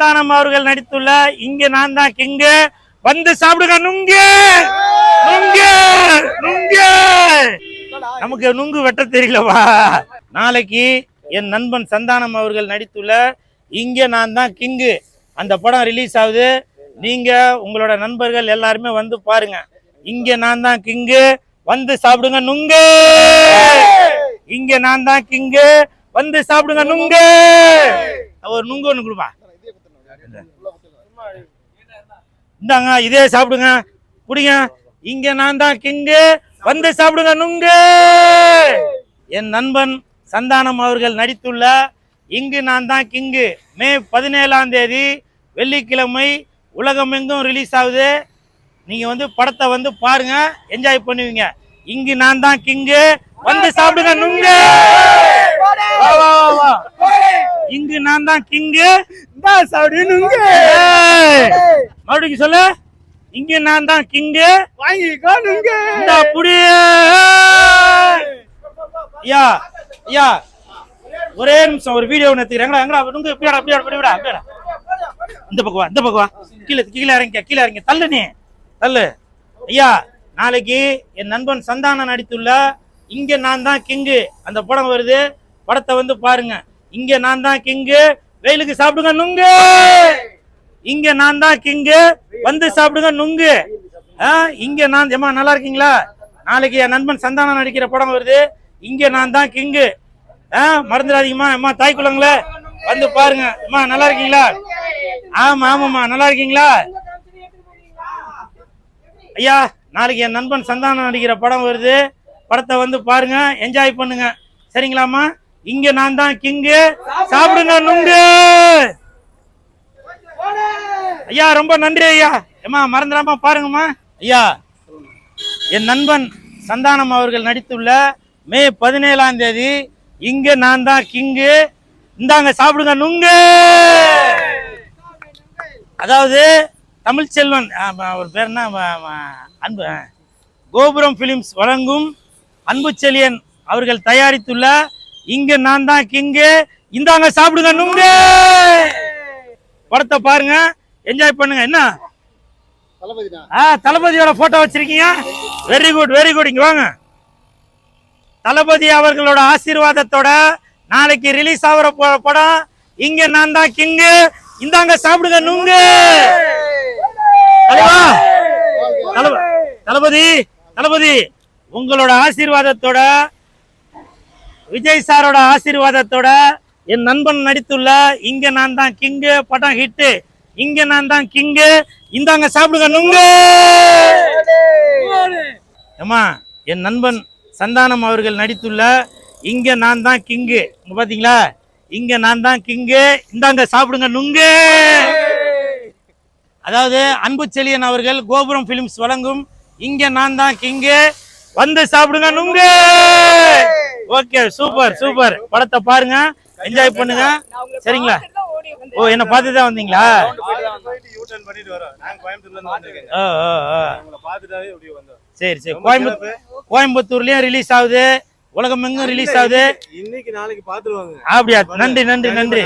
சந்தானம் அவர்கள் நடித்துள்ள இங்க நான் தான் கிங்கு, வந்து சாப்பிடுங்க நுங்கு. நுங்கு நுங்கு நமக்கு நுங்கு வெட்ட தெரியலவா? நாளைக்கு என் நண்பன் சந்தானம் அவர்கள் நடித்துள்ள இங்க நான் தான் கிங்கு அந்த படம் ரிலீஸ் ஆகுது. நீங்க உங்களோட நண்பர்கள் எல்லாருமே வந்து பாருங்க. இங்க நான் தான் கிங்கு, வந்து சாப்பிடுங்க நுங்கு. இங்க நான் தான் கிங்கு, வந்து சாப்பிடுங்க நுங்கு. ஒரு நுங்கு ஒண்ணு கொடுப்பா, இந்தாங்க இதே சாப்பிடுங்க, குடிங்க. இங்க நான் தான் கிங்கு, வந்து சாப்பிடுங்க நுங்கு. என் நண்பன் சந்தானம் அவர்கள் நடித்துள்ள இங்கு நான் தான் கிங்கு மே 17ஆம் தேதி வெள்ளிக்கிழமை உலகமெங்கும் ரிலீஸ் ஆகுது. நீங்க வந்து படத்தை வந்து பாருங்க, என்ஜாய் பண்ணுவீங்க. இங்கு நான் தான் கிங்கு, வந்து சாப்பிடுங்க நுங்கு. இங்கு நான் தான் கிங்கு, மறுபடியும் சொல்லு. இங்க நான் தான் கிங்கு, வாங்கிக்கோ நுங்கு. இந்த புடி ஐயா ஐயா ஒரே நிமிஷம் ஒரு வீடியோ எடுத்துக்கிறேன். நுங்கு எப்படியா அப்படியா இந்த பக்கம் இந்த பக்கம் கீழே கீழே இறங்க தள்ளு, நீ தள்ளு. ஐயா நாளைக்கு என் நண்பன் சந்தானம் நடித்துள்ள இங்க நான் தான் கிங்கு அந்த படம் வருது. படத்தை வந்து பாருங்க. இங்க நான் தான் கிங்கு, வெயிலுக்கு சாப்பிடுங்க நுங்கு. இங்க நான் தான் கிங்கு, வந்து சாப்பிடுங்க நுங்கு. இங்க நான் ஏமா நல்லா இருக்கீங்களா? நாளைக்கு என் நண்பன் சந்தானம் நடிக்கிற படம் வருது. இங்க நான் தான் கிங்கு, மறந்துடாதீங்கம்மா. அம்மா தாய் குளங்களே வந்து பாருங்க. அம்மா நல்லா இருக்கீங்களா? ஆமா ஆமாம்மா நல்லா இருக்கீங்களா? ஐயா நாளைக்கு என் நண்பன் சந்தானம் நடிக்கிற படம் வருது. படத்தை வந்து பாருங்க, என்ஜாய் பண்ணுங்க. சரிங்களாம்மா? இங்க நான் தான் கிங்கு, சாப்பிடுங்க நுங்கு. ஐயா ரொம்ப நன்றி ஐயா. ஏமா மறந்துடாம பாருங்கம்மா. ஐயா என் நண்பன் சந்தானம் அவர்கள் நடித்துள்ள மே 17ஆம் தேதி இங்க நான் தான் கிங்கு, இந்தாங்க சாப்பிடுங்க நுங்கு. அதாவது தமிழ்ச்செல்வன் ஒரு பேர் என்ன, அன்பு கோபுரம் பிலிம்ஸ் வழங்கும் அன்பு செழியன் அவர்கள் தயாரித்துள்ள இங்க நான் தான் கிங்கு, இந்தாங்க சாப்பிடுங்க நுங்கு. படத்தை பாருங்க, என்ஜாய் பண்ணுங்க. என்ன தளபதியோட போட்டோ வச்சிருக்கீங்க? Very good very good. இங்க வாங்க. தளபதி அவர்களோட ஆசீர்வாதத்தோட நாளைக்கு ரிலீஸ் ஆகிற படம் இங்க நான் தான் கிங்கு, இந்தாங்க சாப்பிடுங்க நுங்கு. தளபதி தளபதி உங்களோட ஆசீர்வாதத்தோட, விஜய் சாரோட ஆசீர்வாதத்தோட என் நண்பன் நடித்துள்ள இங்க நான் தான் கிங்கு படம் ஹிட். இங்க நான் தான் கிங்கு, இந்தாங்க சாப்பிடுங்க நுங்கு. ஏமா என் நண்பன் சந்தானம் அவர்கள் நடித்துள்ள இங்க நான் தான் கிங்கு, பாத்தீங்களா? இங்க நான் தான் கிங்கு, இந்தாங்க சாப்பிடுங்க நுங்கு. அதாவது அன்பு செழியன் அவர்கள் கோபுரம் பிலிம்ஸ் வழங்கும் இங்க நான் தான் கிங்கு, வந்து சாப்பிடுங்க நுங்கு. Okay super super. படத்தை பாருங்க, என்ஜாய் பண்ணுங்க. சரிங்களா? ஓ என்ன பார்த்துதான் வந்தீங்களா? சரி சரி. கோயம்புத்தூர்லயும் ரிலீஸ் ஆகுது, உலகம் எங்கும் ரிலீஸ் ஆகுது. இன்னைக்கு நாளைக்கு பாத்துருவாங்க. அப்படியா? நன்றி நன்றி நன்றி.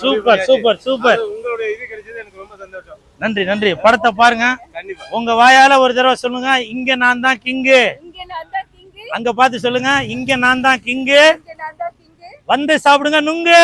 Super super super. உங்களுடைய இது கிடைச்சது எனக்கு ரொம்ப சந்தோஷம். நன்றி நன்றி. படத்தை பாருங்க, உங்க வாயால ஒரு தடவை சொல்லுங்க இங்க நான் தான் கிங்கு. அங்க பார்த்து சொல்லுங்க இங்க நான் தான் கிங்கு, வந்து சாப்பிடுங்க நுங்கு.